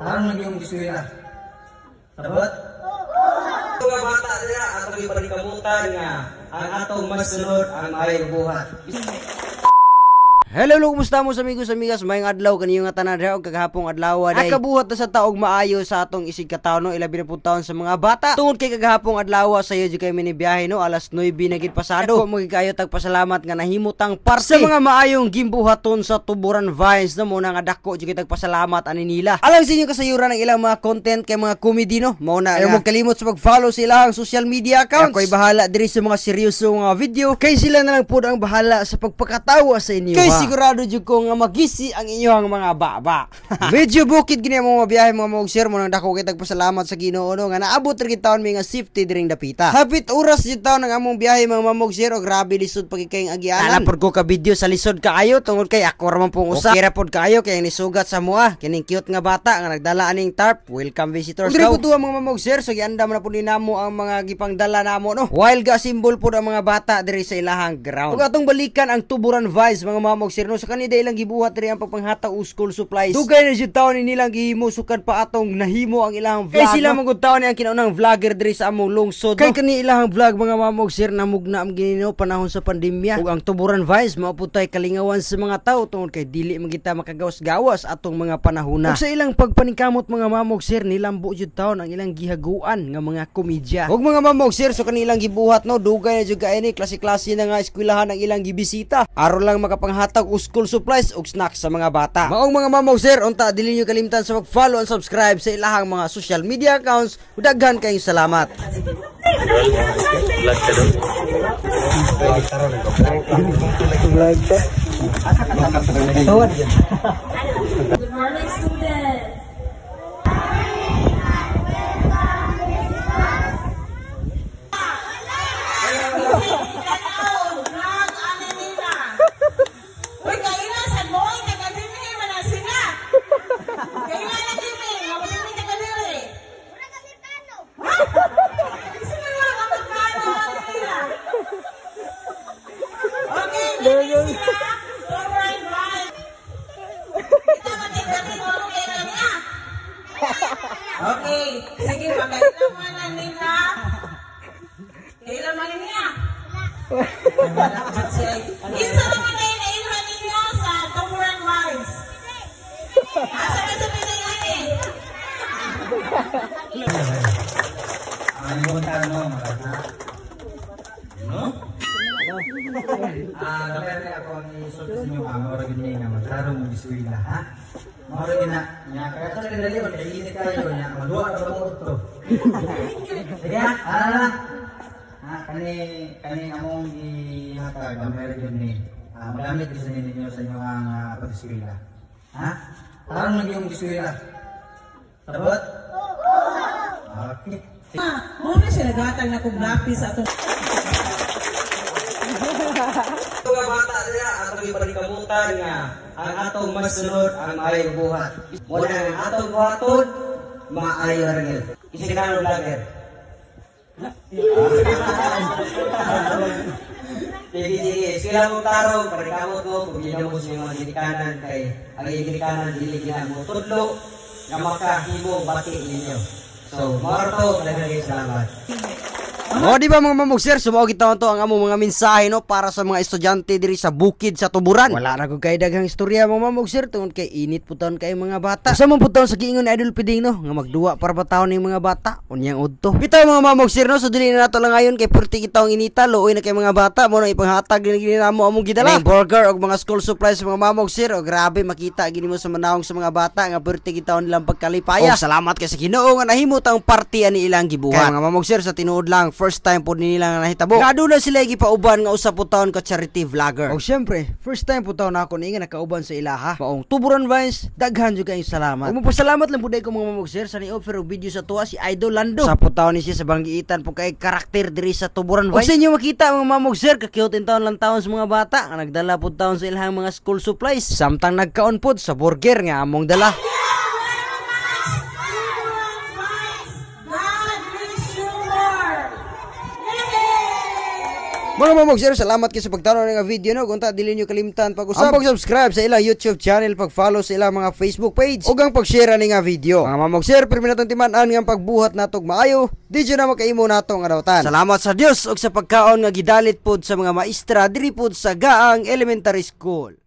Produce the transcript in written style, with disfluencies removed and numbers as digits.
Tarong lagi yung eskwela. Sabot? Mga bata nila atong ipanikamutan nga ang atong masunod ang maayong buhat. Hello, kumusta mo amigos amigas? Mayong adlaw kaniyo nga tanan og kagahapong adlaw day. Kabuhat na sa taog maayo sa atong isig ka taon no, ilabi na pud taon sa mga bata. Tungod kay kagahapong adlaw sa iyo kay mini biyahe no, alas 9 na gid pasado. Ako magikayo tagpasalamat nga nahimutang parte sa mga maayong gimbuhaton sa Tuburan Vines no, muna nga dako jud kay tagpasalamat ani nila. Alang sa inyo kasayuran ng ilang mga content kay mga comedy no. Mao na ayaw mo kalimot sa pag-follow sa ilang social media accounts. Ako'y bahala diri sa mga seryoso nga video kay sila na lang pud ang bahala sa pagpakatawa sa inyo. Kay sigurado jud ko nga magisi ang inyong mga baba. Medyo bukid gini mo mabiyahe mga mag-share mo nang dako kay tagpasalamat sa Ginoo no nga naabot ra gitaon mi nga safety diring dapita. Hapit oras jud taon ang among biyahe mga mamog-share og grabe lisod pagikay ang agianan. Ala pod ko ka video sa lisod kaayo tungod kay ako ra man pong usa. Okay ra pod kaayo kay nisugat sa mua kining cute nga bata nga nagdala aning tarp. Welcome visitors. Diri po tuwa mga mamog-share so giandam na pud namo ang mga gipangdala namo no. While ga symbol pod ang mga bata diri sa ilahang ground. Ug atong balikan ang Tuburan Vines mga mamog-share no, sa kanida ilang gibuhat diri ang pagpanghataw og school supplies. Dugay na jud taon nilang gihimo sukan pa atong nahimo ang ilang vlog. Kay sila magud taon ni ang kinaunang vlogger diri sa among lungsod. Kay kani ilang vlog mga mamog-share namugna ang ginino panahon sa pandemya. Ug ang Tuburan Vines mao putay kalingawan sa mga tawo tungod kay dili man kita makagawas-gawas atong mga panahona. Ug sa ilang pagpaningkamot mga mamog-share nilambo jud taon ang ilang gihaguan nga mga komedya. Ug mga mamog-share so kanilang gibuhat no, dugay na jud kaini klase-klase na nga eskwelahan ang ilang gibisita aron lang makapanghatag og school supplies ug snacks sa mga bata. Maong mga mamog-share unta dili niyo kalimtan sa mag-follow and subscribe sa ilahang mga social media accounts. Daghan kayong salamat. Good morning, students. Okay, sige, magkailangan nila. Kailangan niya. Isa naman kayo na ilan ninyo sa Tuburan Vines. Asa ka sa pinagani? Ano mo tanong? No? Kapag ako ang isulti sa inyo, maura gini nga magtarong mo eskwela, ha? Maura gina, nga kaya sa nagdali, magkainit kayo, nga magduwa ka mo ito. Sige ha, ala. Kani among ihatag, maura gini, magamit isa ninyo sa inyo ang pag-eskwela. Ha? Tarong lagi yung eskwela. Sabot? Okay. Muna siya nagatag na kong lapis sa itong... Mga bata nila atong ipanikamutan nga ang atong masunod ang maayong buhat. Muna ang atong buhaton, maayo rin. Isikanang vlogger. Sige, sila mong tarong, parikamot mo, pumilya mo sa mga ginikanan kay ang ginikanan dili ginamo tudlo nga makahimo bati ninyo. So, Marto, talagang salamat. O di ba mga mamog-share, sumaw kita to ang among mga mensahe no para sa mga estudyante diri sa bukid sa Tuburan. Wala ra gud kay daghang istorya mga mamog-share tungod kay init puton kay mga bata. Sa man puton sa giingon Idol Piding no nga magduwa para bataon ning mga bata unyang udto. Bitaw mga mamog-share no so dili na nato lang ayon kay perti kita ang inita luoy na kay mga bata mo na ipanghatag gini namo among gidala. Burger og mga school supplies mga mamog-share o grabe makita gini mo sa manawong sa mga bata nga perti kita nilang pagkalipaya. O salamat kay sa Ginoo nga nahimot ang party ani ilang gibuhat. Kay mga mamog-share sa tinuod lang first time po nila nga nahitabo. Nga doon na sila gipauban nga usa po taon ka charity vlogger. O syempre, first time po taon ako ni nga nakauban sa ilaha. Maong Tuburan Vines, daghan jud kayong salamat. Ug magpasalamat lang pud ko mga mamog-share sa ni-offer og video sa tuwa si Idol Lando. Sa po taon ni siya sa banggiitan po kay karakter diri sa Tuburan Vines. Ug sa inyo makita mga mamog-share ka-cute in taon lang taon sa mga bata nga nagdala pud taon sa ilahang mga school supplies. Samtang nagkaon pud sa burger nga among dala. Mga mamog sir, salamat kayo sa pagtanaw nga video no. Kung ta dili nyo kalimtan pag-usab, ang pag-subscribe sa ilang YouTube channel, pag-follow sa ilang mga Facebook page, ug ang pag-share ni nga video. Mga mamog sir, pirmi natong timan-an nga pagbuhat natog maayo, di na makaimo nato nga dawtan. Salamat sa Dios ug sa pagkaon nga gidalit pod sa mga maestra diri pod sa Gaang Elementary School.